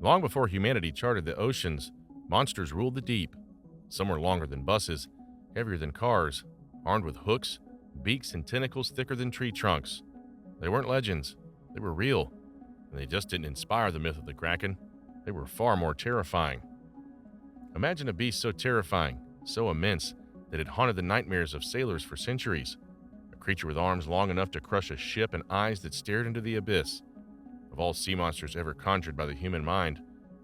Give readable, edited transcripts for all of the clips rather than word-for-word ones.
Long before humanity charted the oceans, monsters ruled the deep. Some were longer than buses, heavier than cars, armed with hooks, beaks, and tentacles thicker than tree trunks. They weren't legends, they were real, and they just didn't inspire the myth of the Kraken. They were far more terrifying. Imagine a beast so terrifying, so immense, that it haunted the nightmares of sailors for centuries. A creature with arms long enough to crush a ship and eyes that stared into the abyss. Of all sea monsters ever conjured by the human mind,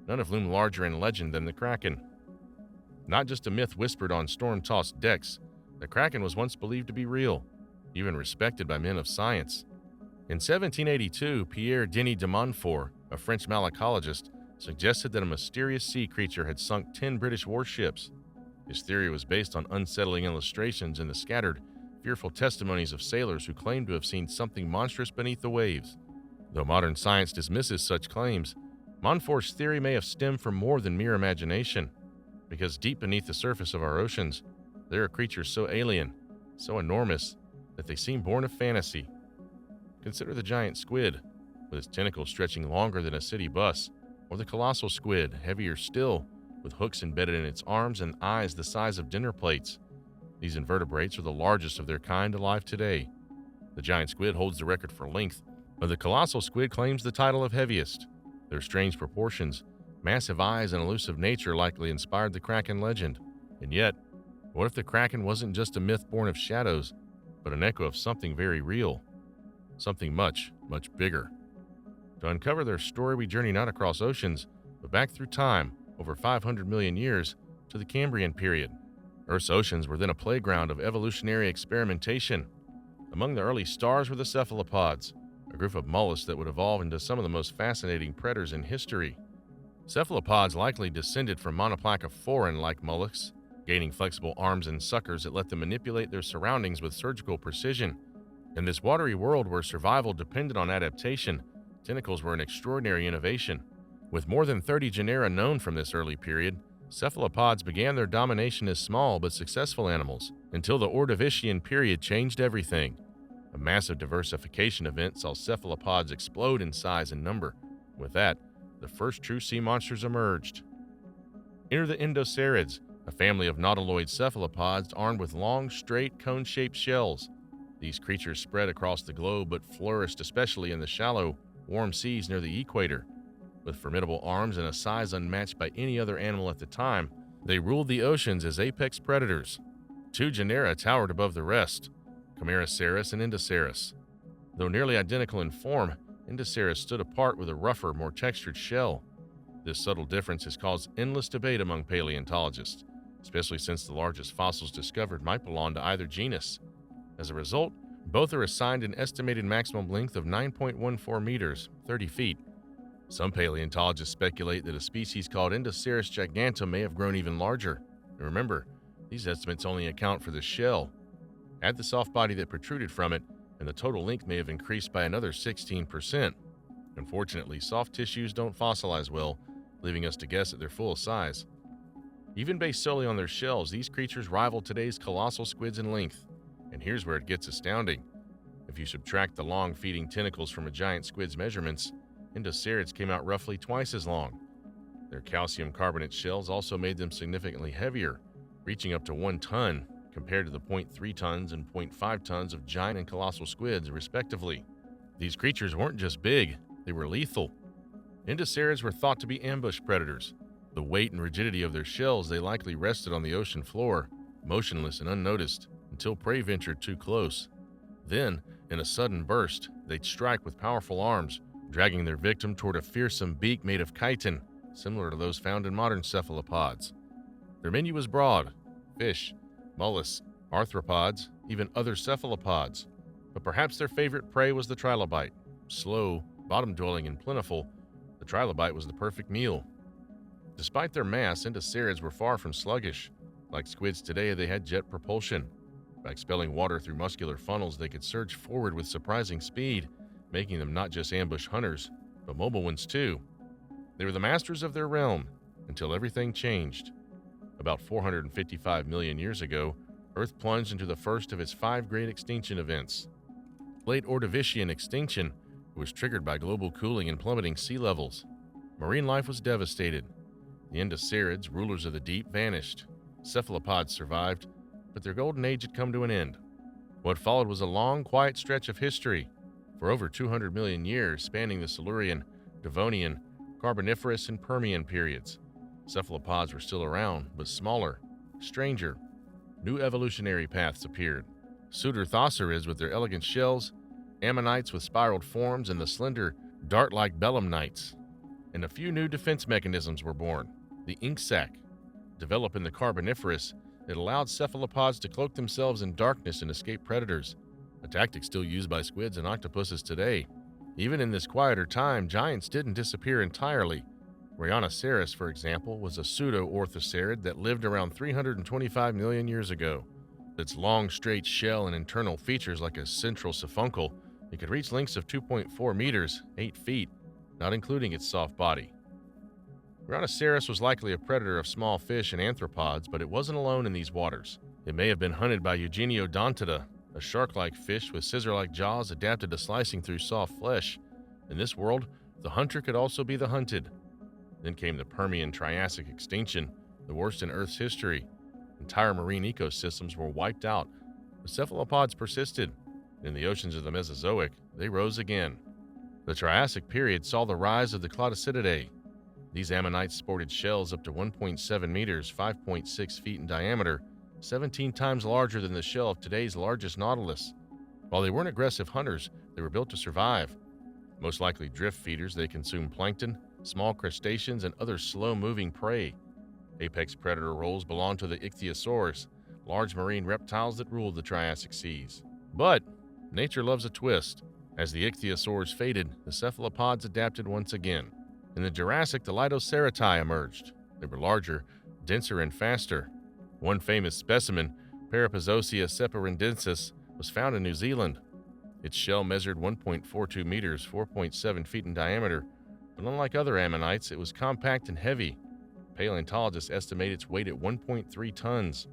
none have loomed larger in legend than the Kraken. Not just a myth whispered on storm-tossed decks, the Kraken was once believed to be real, even respected by men of science. In 1782, Pierre Denis de Montfort, a French malacologist, suggested that a mysterious sea creature had sunk 10 British warships. His theory was based on unsettling illustrations and the scattered, fearful testimonies of sailors who claimed to have seen something monstrous beneath the waves. Though modern science dismisses such claims, Montfort's theory may have stemmed from more than mere imagination, because deep beneath the surface of our oceans, there are creatures so alien, so enormous, that they seem born of fantasy. Consider the giant squid, with its tentacles stretching longer than a city bus, or the colossal squid, heavier still, with hooks embedded in its arms and eyes the size of dinner plates. These invertebrates are the largest of their kind alive today. The giant squid holds the record for length, but the colossal squid claims the title of heaviest. Their strange proportions, massive eyes, and elusive nature likely inspired the Kraken legend. And yet, what if the Kraken wasn't just a myth born of shadows, but an echo of something very real? Something much, much bigger. To uncover their story, we journey not across oceans, but back through time, over 500 million years, to the Cambrian period. Earth's oceans were then a playground of evolutionary experimentation. Among the early stars were the Cephalopods, a group of mollusks that would evolve into some of the most fascinating predators in history. Cephalopods likely descended from monoplacophorans-like mollusks, gaining flexible arms and suckers that let them manipulate their surroundings with surgical precision. In this watery world where survival depended on adaptation, tentacles were an extraordinary innovation. With more than 30 genera known from this early period, cephalopods began their domination as small but successful animals, until the Ordovician period changed everything. A massive diversification event saw cephalopods explode in size and number. With that, the first true sea monsters emerged. Enter the Endocerids, a family of nautiloid cephalopods armed with long, straight, cone-shaped shells. These creatures spread across the globe but flourished especially in the shallow, warm seas near the equator. With formidable arms and a size unmatched by any other animal at the time, they ruled the oceans as apex predators. Two genera towered above the rest, Camarasaurus and Endocerids. Though nearly identical in form, Endocerids stood apart with a rougher, more textured shell. This subtle difference has caused endless debate among paleontologists, especially since the largest fossils discovered might belong to either genus. As a result, both are assigned an estimated maximum length of 9.14 meters, 30 feet. Some paleontologists speculate that a species called Endocerids giganteum may have grown even larger. And remember, these estimates only account for the shell. Add the soft body that protruded from it, and the total length may have increased by another 16%. Unfortunately, soft tissues don't fossilize well, leaving us to guess at their full size. Even based solely on their shells, these creatures rival today's colossal squids in length. And here's where it gets astounding. If you subtract the long feeding tentacles from a giant squid's measurements, Endocerids came out roughly twice as long. Their calcium carbonate shells also made them significantly heavier, reaching up to 1 ton, compared to the 0.3 tons and 0.5 tons of giant and colossal squids, respectively. These creatures weren't just big, they were lethal. Endocerids were thought to be ambush predators. The weight and rigidity of their shells, they likely rested on the ocean floor, motionless and unnoticed, until prey ventured too close. Then, in a sudden burst, they'd strike with powerful arms, dragging their victim toward a fearsome beak made of chitin, similar to those found in modern cephalopods. Their menu was broad: fish, mollusks, arthropods, even other cephalopods. But perhaps their favorite prey was the trilobite. Slow, bottom-dwelling, and plentiful, the trilobite was the perfect meal. Despite their mass, Endocerids were far from sluggish. Like squids today, they had jet propulsion. By expelling water through muscular funnels, they could surge forward with surprising speed, making them not just ambush hunters, but mobile ones too. They were the masters of their realm, until everything changed. About 455 million years ago, Earth plunged into the first of its 5 great extinction events. Late Ordovician extinction was triggered by global cooling and plummeting sea levels. Marine life was devastated. The Endocerids, rulers of the deep, vanished. Cephalopods survived, but their golden age had come to an end. What followed was a long, quiet stretch of history. For over 200 million years, spanning the Silurian, Devonian, Carboniferous, and Permian periods, cephalopods were still around, but smaller, stranger. New evolutionary paths appeared. Pseudarthosauриds with their elegant shells, ammonites with spiraled forms, and the slender, dart-like belemnites. And a few new defense mechanisms were born. The ink sac, developed in the Carboniferous, it allowed cephalopods to cloak themselves in darkness and escape predators, a tactic still used by squids and octopuses today. Even in this quieter time, giants didn't disappear entirely. Rhinoceros, for example, was a pseudo-orthocerids that lived around 325 million years ago. Its long, straight shell and internal features like a central siphuncle, it could reach lengths of 2.4 meters, 8 feet, not including its soft body. Rhinoceros was likely a predator of small fish and arthropods, but it wasn't alone in these waters. It may have been hunted by Eugeniodontida, a shark-like fish with scissor-like jaws adapted to slicing through soft flesh. In this world, the hunter could also be the hunted. Then came the Permian-Triassic extinction, the worst in Earth's history. Entire marine ecosystems were wiped out, but cephalopods persisted. In the oceans of the Mesozoic, they rose again. The Triassic period saw the rise of the Clodocididæ. These ammonites sported shells up to 1.7 meters, 5.6 feet in diameter, 17 times larger than the shell of today's largest nautilus. While they weren't aggressive hunters, they were built to survive. Most likely drift feeders, they consumed plankton, small crustaceans, and other slow-moving prey. Apex predator roles belonged to the ichthyosaurs, large marine reptiles that ruled the Triassic seas. But nature loves a twist. As the ichthyosaurs faded, the cephalopods adapted once again. In the Jurassic, the Lidocerati emerged. They were larger, denser, and faster. One famous specimen, Parapuzosia ceparendensis, was found in New Zealand. Its shell measured 1.42 meters, 4.7 feet in diameter, but unlike other ammonites, it was compact and heavy. Paleontologists estimate its weight at 1.3 tons.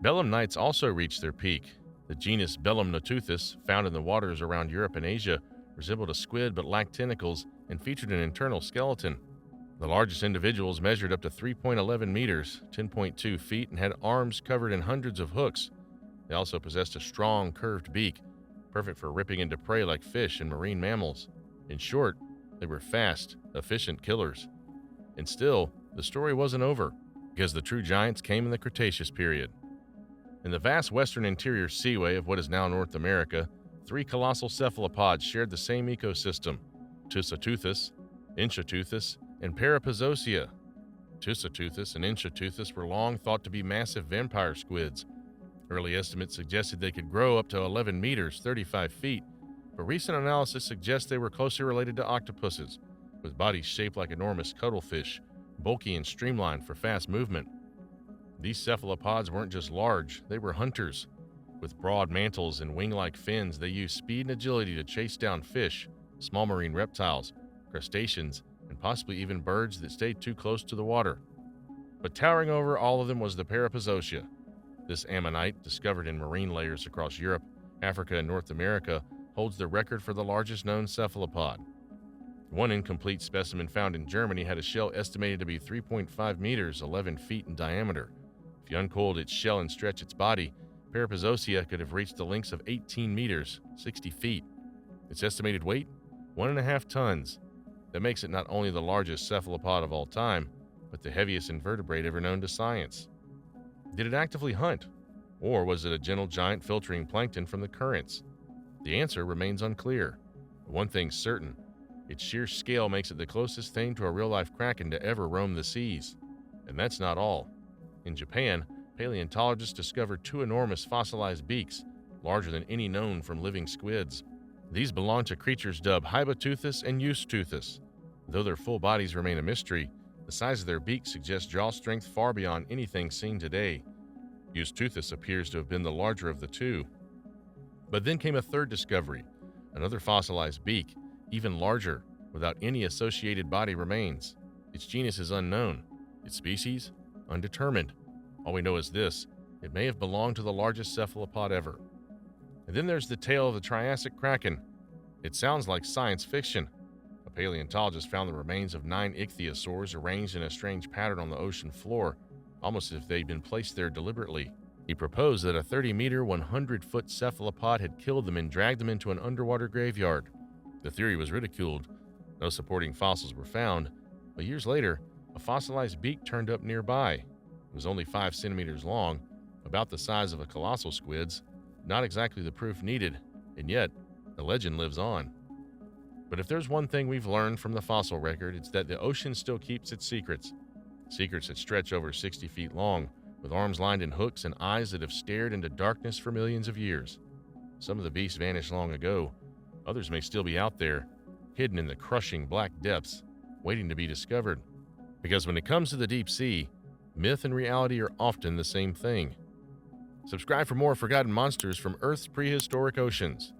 Belemnites also reached their peak. The genus Belemnoteuthis, found in the waters around Europe and Asia, resembled a squid but lacked tentacles and featured an internal skeleton. The largest individuals measured up to 3.11 meters, 10.2 feet, and had arms covered in hundreds of hooks. They also possessed a strong, curved beak, perfect for ripping into prey like fish and marine mammals. In short, they were fast, efficient killers. And still, the story wasn't over, because the true giants came in the Cretaceous period. In the vast western interior seaway of what is now North America, 3 colossal cephalopods shared the same ecosystem: Tusateuthis, Inchoteuthis, and Parapuzosia. Tusateuthis and Inchoteuthis were long thought to be massive vampire squids. Early estimates suggested they could grow up to 11 meters, 35 feet, but recent analysis suggests they were closely related to octopuses, with bodies shaped like enormous cuttlefish, bulky and streamlined for fast movement. These cephalopods weren't just large, they were hunters. With broad mantles and wing-like fins, they used speed and agility to chase down fish, small marine reptiles, crustaceans, and possibly even birds that stayed too close to the water. But towering over all of them was the Parapuzosia. This ammonite, discovered in marine layers across Europe, Africa, and North America, holds the record for the largest known cephalopod. One incomplete specimen found in Germany had a shell estimated to be 3.5 meters, 11 feet in diameter. If you uncoiled its shell and stretched its body, Parapuzosia could have reached the lengths of 18 meters, 60 feet. Its estimated weight? 1.5 tons. That makes it not only the largest cephalopod of all time, but the heaviest invertebrate ever known to science. Did it actively hunt? Or was it a gentle giant filtering plankton from the currents? The answer remains unclear. But one thing's certain: its sheer scale makes it the closest thing to a real-life kraken to ever roam the seas. And that's not all. In Japan, paleontologists discovered 2 enormous fossilized beaks, larger than any known from living squids. These belong to creatures dubbed Hyboteuthis and Eusteuthis. Though their full bodies remain a mystery, the size of their beaks suggests jaw strength far beyond anything seen today. Eusteuthis appears to have been the larger of the 2. But then came a third discovery, another fossilized beak, even larger, without any associated body remains. Its genus is unknown. Its species? Undetermined. All we know is this: it may have belonged to the largest cephalopod ever. And then there's the tale of the Triassic Kraken. It sounds like science fiction. A paleontologist found the remains of 9 ichthyosaurs arranged in a strange pattern on the ocean floor, almost as if they'd been placed there deliberately. He proposed that a 30-meter, 100-foot cephalopod had killed them and dragged them into an underwater graveyard. The theory was ridiculed. No supporting fossils were found, but years later, a fossilized beak turned up nearby. It was only 5 centimeters long, about the size of a colossal squid's, not exactly the proof needed, and yet, the legend lives on. But if there's one thing we've learned from the fossil record, it's that the ocean still keeps its secrets. Secrets that stretch over 60 feet long, with arms lined in hooks and eyes that have stared into darkness for millions of years. Some of the beasts vanished long ago. Others may still be out there, hidden in the crushing black depths, waiting to be discovered. Because when it comes to the deep sea, myth and reality are often the same thing. Subscribe for more forgotten monsters from Earth's prehistoric oceans.